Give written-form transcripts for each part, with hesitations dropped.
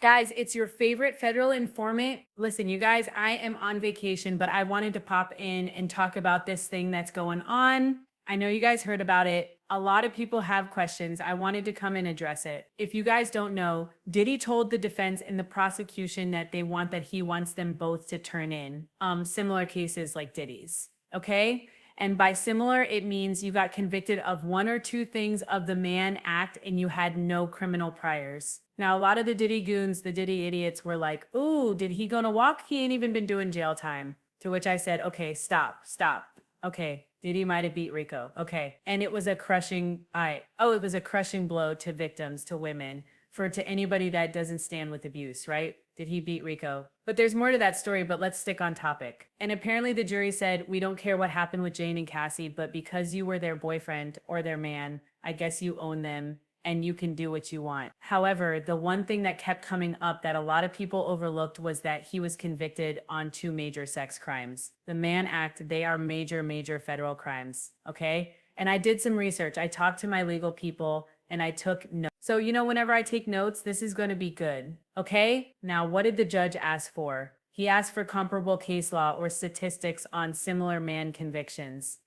Guys, it's your favorite federal informant. Listen, you guys, I am on vacation, but I wanted to pop in and talk about this thing that's going on. I know you guys heard about it. A lot of people have questions. I wanted to come and address it. If you guys don't know, Diddy told the defense and the prosecution that he wants them both to turn in similar cases like Diddy's. Okay? And by similar, it means you got convicted of one or two things of the Mann Act and you had no criminal priors. Now, a lot of the Diddy goons, the Diddy idiots were like, ooh, did he gonna walk? He ain't even been doing jail time. To which I said, okay, stop. Okay, Diddy might have beat Rico. Okay. And it was a crushing, it was a crushing blow to victims, to women, to anybody that doesn't stand with abuse, right? Did he beat Rico? But there's more to that story, but let's stick on topic. And apparently the jury said, we don't care what happened with Jane and Cassie, but because you were their boyfriend or their man, I guess you own them and you can do what you want. However, the one thing that kept coming up that a lot of people overlooked was that he was convicted on two major sex crimes. The Mann Act, they are major federal crimes, okay? And I did some research. I talked to my legal people and I took notes. So, whenever I take notes, this is going to be good. Okay? Now, what did the judge ask for? He asked for comparable case law or statistics on similar Mann convictions.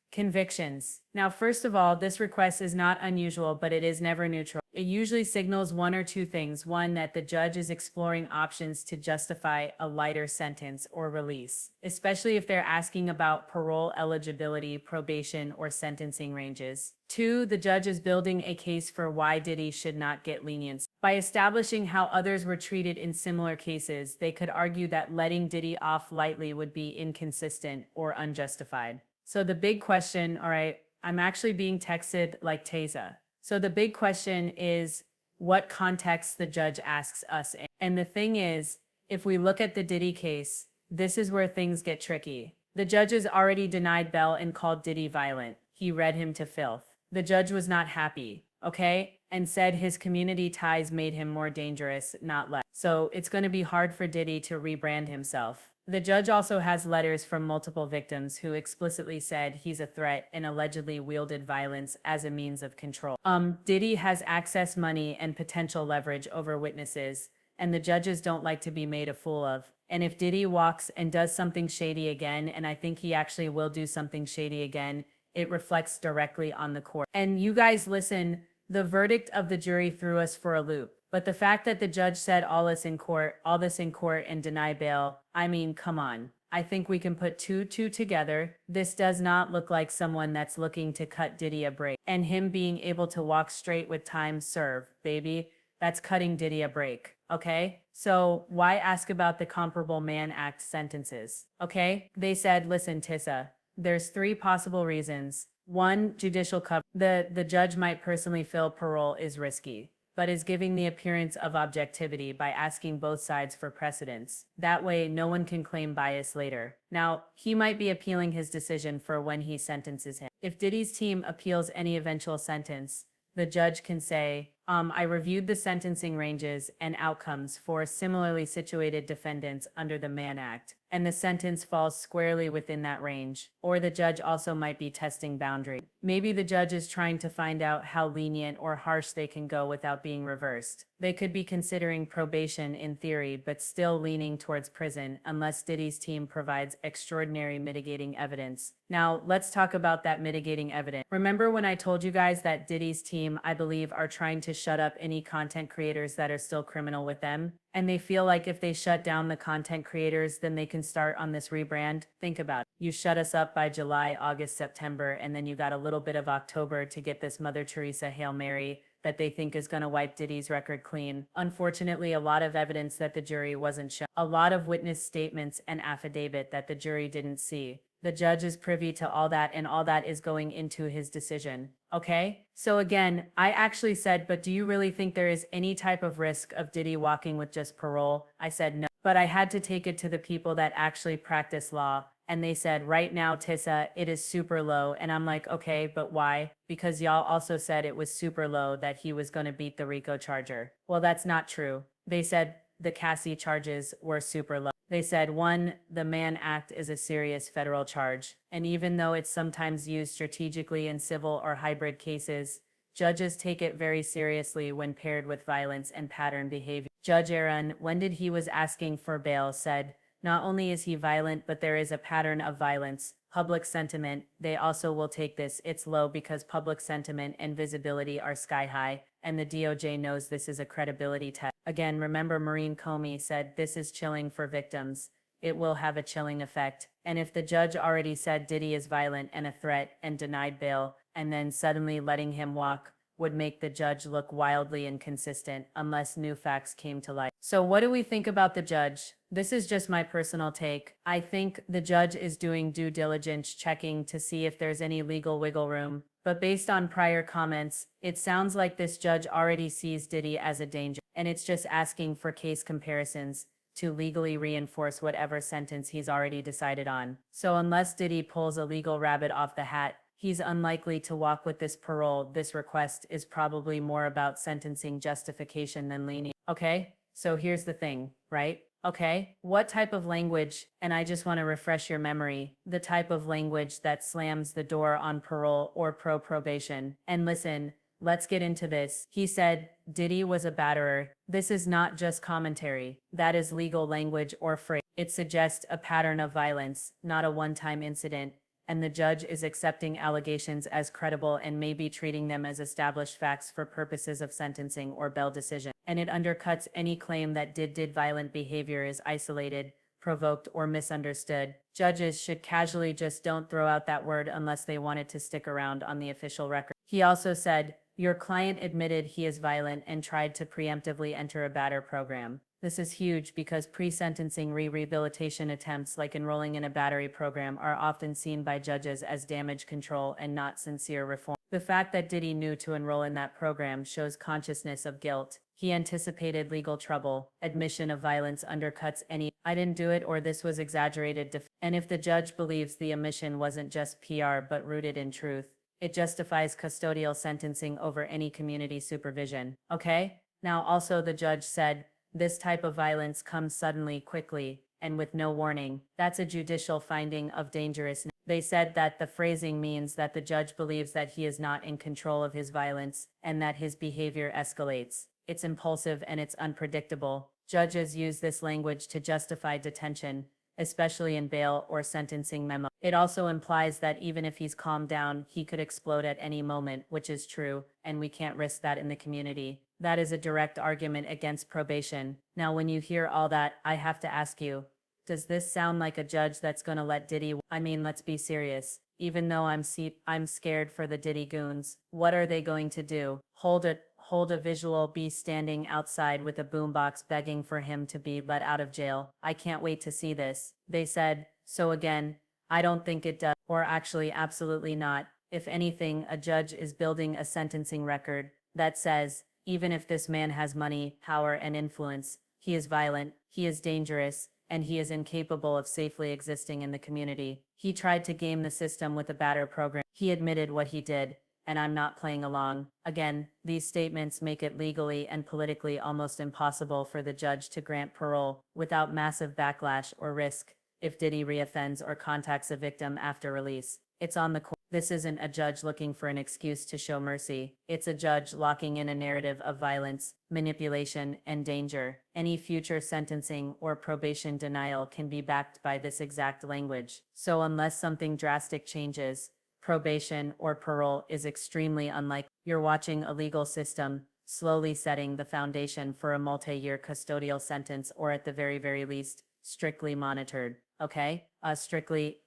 Now, first of all, this request is not unusual, but it is never neutral. It usually signals one or two things. One, that the judge is exploring options to justify a lighter sentence or release, especially if they're asking about parole eligibility, probation, or sentencing ranges. Two, the judge is building a case for why Diddy should not get leniency. By establishing how others were treated in similar cases, they could argue that letting Diddy off lightly would be inconsistent or unjustified. So the big question, all right, I'm actually being texted like Teza. So the big question is what context the judge asks us in. And the thing is, if we look at the Diddy case, this is where things get tricky. The judge has already denied bail and called Diddy violent. He read him to filth. The judge was not happy, okay? And said his community ties made him more dangerous, not less. So it's going to be hard for Diddy to rebrand himself. The judge also has letters from multiple victims who explicitly said he's a threat and allegedly wielded violence as a means of control. Diddy has access, money, and potential leverage over witnesses, and the judges don't like to be made a fool of. And if Diddy walks and does something shady again, and I think he actually will do something shady again, it reflects directly on the court. And you guys listen, the verdict of the jury threw us for a loop. But the fact that the judge said all this in court and deny bail, I mean, come on. I think we can put two together. This does not look like someone that's looking to cut Diddy a break. And him being able to walk straight with time served, baby, that's cutting Diddy a break, okay? So why ask about the comparable Mann Act sentences, okay? They said, listen, Tissa, there's three possible reasons. One, judicial cover. The judge might personally feel parole is risky, but is giving the appearance of objectivity by asking both sides for precedence. That way, no one can claim bias later. Now, he might be appealing his decision for when he sentences him. If Diddy's team appeals any eventual sentence, the judge can say, I reviewed the sentencing ranges and outcomes for similarly situated defendants under the Mann Act, and the sentence falls squarely within that range. Or the judge also might be testing boundaries. Maybe the judge is trying to find out how lenient or harsh they can go without being reversed. They could be considering probation in theory, but still leaning towards prison unless Diddy's team provides extraordinary mitigating evidence. Now, let's talk about that mitigating evidence. Remember when I told you guys that Diddy's team, I believe, are trying to shut up any content creators that are still criminal with them? And they feel like if they shut down the content creators, then they can start on this rebrand. Think about it. You shut us up by July, August, September, and then you got a little bit of October to get this Mother Teresa Hail Mary that they think is going to wipe Diddy's record clean. Unfortunately, a lot of evidence that the jury wasn't shown. A lot of witness statements and affidavit that the jury didn't see. The judge is privy to all that, and all that is going into his decision. Okay? So again, I actually said, but do you really think there is any type of risk of Diddy walking with just parole? I said no. But I had to take it to the people that actually practice law. And they said, right now, Tissa, it is super low. And I'm like, okay, but why? Because y'all also said it was super low that he was going to beat the Rico charger. Well, that's not true. They said the Cassie charges were super low. They said, one, the Mann Act is a serious federal charge, and even though it's sometimes used strategically in civil or hybrid cases, judges take it very seriously when paired with violence and pattern behavior. Judge Aaron, when did he was asking for bail, said, not only is he violent, but there is a pattern of violence. Public sentiment, they also will take this. It's low because public sentiment and visibility are sky high, and the DOJ knows this is a credibility test. Again, remember Maureen Comey said this is chilling for victims. It will have a chilling effect. And if the judge already said Diddy is violent and a threat and denied bail, and then suddenly letting him walk would make the judge look wildly inconsistent unless new facts came to light. So what do we think about the judge? This is just my personal take. I think the judge is doing due diligence checking to see if there's any legal wiggle room. But based on prior comments, it sounds like this judge already sees Diddy as a danger, and it's just asking for case comparisons to legally reinforce whatever sentence he's already decided on. So unless Diddy pulls a legal rabbit off the hat, he's unlikely to walk with this parole. This request is probably more about sentencing justification than lenient. Okay, so here's the thing, right? Okay, what type of language, and I just want to refresh your memory, the type of language that slams the door on parole or probation. And listen, let's get into this. He said Diddy was a batterer. This is not just commentary. That is legal language or phrase. It suggests a pattern of violence, not a one-time incident. And the judge is accepting allegations as credible and may be treating them as established facts for purposes of sentencing or bail decision. And it undercuts any claim that did violent behavior is isolated, provoked, or misunderstood. Judges should casually just don't throw out that word unless they want it to stick around on the official record. He also said, your client admitted he is violent and tried to preemptively enter a batter program. This is huge because pre-sentencing rehabilitation attempts like enrolling in a battery program are often seen by judges as damage control and not sincere reform. The fact that Diddy knew to enroll in that program shows consciousness of guilt. He anticipated legal trouble. Admission of violence undercuts any "I didn't do it" or "this was exaggerated" and if the judge believes the omission wasn't just PR but rooted in truth, it justifies custodial sentencing over any community supervision. Okay? Now also the judge said, this type of violence comes suddenly, quickly, and with no warning. That's a judicial finding of dangerousness. They said that the phrasing means that the judge believes that he is not in control of his violence and that his behavior escalates. It's impulsive and it's unpredictable. Judges use this language to justify detention, especially in bail or sentencing memo. It also implies that even if he's calmed down, he could explode at any moment, which is true, and we can't risk that in the community. That is a direct argument against probation. Now, when you hear all that, I have to ask you, does this sound like a judge that's gonna let Diddy? I mean, let's be serious. Even though I'm scared for the Diddy goons. What are they going to do? Hold a visual, be standing outside with a boombox begging for him to be let out of jail. I can't wait to see this. They said, so again, I don't think it does, or actually absolutely not. If anything, a judge is building a sentencing record that says, even if this man has money, power, and influence, he is violent, he is dangerous, and he is incapable of safely existing in the community. He tried to game the system with a batter program. He admitted what he did, and I'm not playing along. Again, these statements make it legally and politically almost impossible for the judge to grant parole without massive backlash or risk if Diddy reoffends or contacts a victim after release. It's on the court. This isn't a judge looking for an excuse to show mercy. It's a judge locking in a narrative of violence, manipulation, and danger. Any future sentencing or probation denial can be backed by this exact language. So unless something drastic changes, probation or parole is extremely unlikely. You're watching a legal system slowly setting the foundation for a multi-year custodial sentence, or at the very least, strictly monitored. Okay? Strictly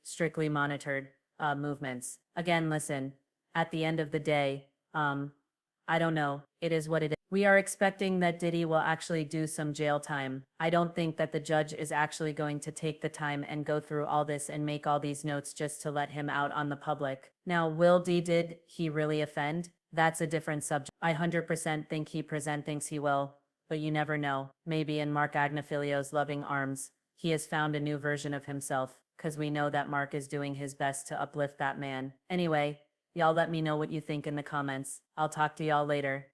monitored movements. Again, listen, at the end of the day, I don't know. It is what it is. We are expecting that Diddy will actually do some jail time. I don't think that the judge is actually going to take the time and go through all this and make all these notes just to let him out on the public. Now, did he really offend? That's a different subject. I 100% think thinks he will, but you never know. Maybe in Mark Agnifilio's loving arms, he has found a new version of himself, because we know that Mark is doing his best to uplift that man. Anyway, y'all let me know what you think in the comments. I'll talk to y'all later.